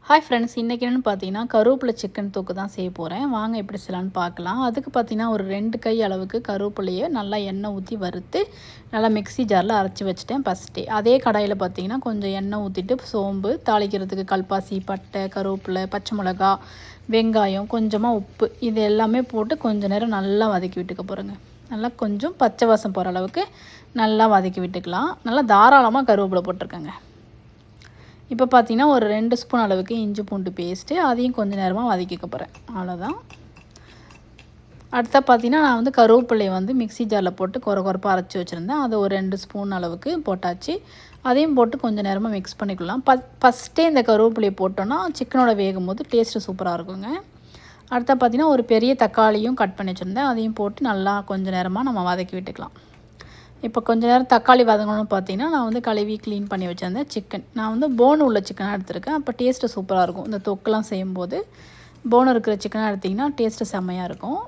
Hi friends, இன்றைக்கி என்னென்னு பார்த்தீங்கன்னா கருவேப்பிலை சிக்கன் தொக்கு தான் செய்ய போகிறேன். வாங்க எப்படி செய்யலான்னு பார்க்கலாம். அதுக்கு பார்த்தீங்கன்னா ஒரு 2 கை அளவுக்கு கருவேப்பிலையை நல்லா எண்ணெய் ஊற்றி வறுத்து நல்லா மிக்ஸி ஜாரில் அரைச்சி வச்சுட்டேன் ஃபஸ்ட்டே. அதே கடாயில் பார்த்தீங்கன்னா கொஞ்சம் எண்ணெய் ஊற்றிட்டு சோம்பு, தாளிக்கிறதுக்கு கல்பாசி, பட்டை, கருவேப்பிலை, பச்சை மிளகா, வெங்காயம், கொஞ்சமாக உப்பு இது எல்லாமே போட்டு கொஞ்சம் நேரம் நல்லா வதக்கி விட்டுக்க போகிறேங்க. நல்லா கொஞ்சம் பச்சை வாசம் போகிற அளவுக்கு நல்லா வதக்கி விட்டுக்கலாம். நல்லா தாராளமாக கருவேப்பிலை போட்டிருக்கேங்க. இப்போ பார்த்தீங்கன்னா ஒரு 2 ஸ்பூன் அளவுக்கு இஞ்சி பூண்டு பேஸ்ட்டு அதையும் கொஞ்சம் நேரமாக வதக்கிக்க போகிறேன். அவ்வளோதான். அடுத்த பார்த்தீங்கன்னா நான் கருவேப்பிலையை மிக்ஸி ஜாரில் போட்டு கொரப்பாக அரைச்சி வச்சுருந்தேன். அதை ஒரு 2 ஸ்பூன் அளவுக்கு போட்டாச்சு. அதையும் போட்டு கொஞ்சம் நேரமாக மிக்ஸ் பண்ணிக்கலாம். ஃபஸ்ட்டே இந்த கருவேப்பிலையை போட்டோன்னா சிக்கனோட வேகும் போது டேஸ்ட்டு சூப்பராக இருக்குங்க. அடுத்த பார்த்தீங்கன்னா ஒரு பெரிய தக்காளியும் கட் பண்ணி வச்சுருந்தேன். அதையும் போட்டு நல்லா கொஞ்சம் நேரமாக நம்ம வதக்கி விட்டுக்கலாம். இப்போ கொஞ்சம் நேரம் தக்காளி வதங்கணும்னு பார்த்தீங்கன்னா நான் கழுவி க்ளீன் பண்ணி வச்சுருந்தேன் சிக்கன். நான் போன் உள்ள சிக்கனாக எடுத்துருக்கேன். அப்போ டேஸ்ட்டு சூப்பராக இருக்கும். இந்த தொக்கெலாம் செய்யும்போது போன் இருக்கிற சிக்கனாக எடுத்திங்கன்னா டேஸ்ட்டு செம்மையாக இருக்கும்.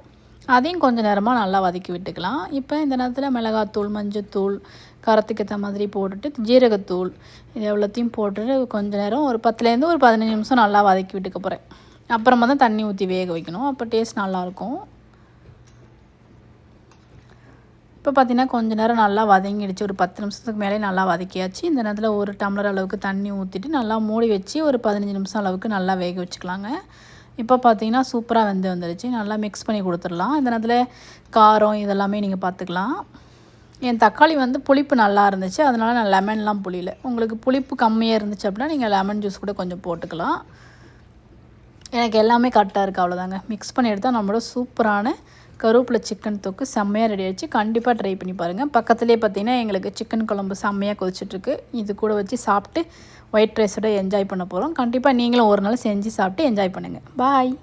அதையும் கொஞ்சம் நேரமாக நல்லா வதக்கி விட்டுக்கலாம். இப்போ இந்த நேரத்தில் மிளகாத்தூள், மஞ்சத்தூள், காரத்துக்கு ஏற்ற மாதிரி போட்டுட்டு ஜீரகத்தூள் இது எவ்வளோத்தையும் போட்டுட்டு கொஞ்சம் நேரம் ஒரு 10லேருந்து ஒரு 15 நிமிஷம் நல்லா வதக்கி விட்டுக்க போகிறேன். அப்புறமா தான் தண்ணி ஊற்றி வேக வைக்கணும். அப்போ டேஸ்ட் நல்லாயிருக்கும். இப்போ பார்த்தீங்கன்னா கொஞ்சம் நேரம் நல்லா வதங்கிடுச்சு. ஒரு 10 நிமிஷத்துக்கு மேலே நல்லா வதக்கியாச்சு. இந்த நேரத்தில் ஒரு டம்ளர் அளவுக்கு தண்ணி ஊற்றிட்டு நல்லா மூடி வச்சு ஒரு 15 நிமிஷம் அளவுக்கு நல்லா வேக வச்சுக்கலாங்க. இப்போ பார்த்தீங்கன்னா சூப்பராக வந்துடுச்சு. நல்லா மிக்ஸ் பண்ணி கொடுத்துடலாம். இந்த நேரத்தில் காரம் இதெல்லாமே நீங்கள் பார்த்துக்கலாம். என் தக்காளி புளிப்பு நல்லா இருந்துச்சு. அதனால் நான் லெமன்லாம் புளியல. உங்களுக்கு புளிப்பு கம்மியாக இருந்துச்சு அப்படின்னா நீங்கள் லெமன் ஜூஸ் கூட கொஞ்சம் போட்டுக்கலாம். எனக்கு எல்லாமே கரெக்டாக இருக்குது. அவ்வளோதாங்க. மிக்ஸ் பண்ணி எடுத்தால் நம்மளோட சூப்பரான கருவேப்பிலை சிக்கன் தொக்கு செம்மையாக ரெடி ஆகிடுச்சு. கண்டிப்பாக ட்ரை பண்ணி பாருங்கள். பக்கத்துலேயே பார்த்தீங்கன்னா எங்களுக்கு சிக்கன் குழம்பு செம்மையாக கொதிச்சிட்ருக்கு. இது கூட வச்சு சாப்பிட்டு ஒயிட் ரைஸோட என்ஜாய் பண்ண போகிறோம். கண்டிப்பாக நீங்களும் ஒரு நாள் செஞ்சு சாப்பிட்டு என்ஜாய் பண்ணுங்கள். பாய்.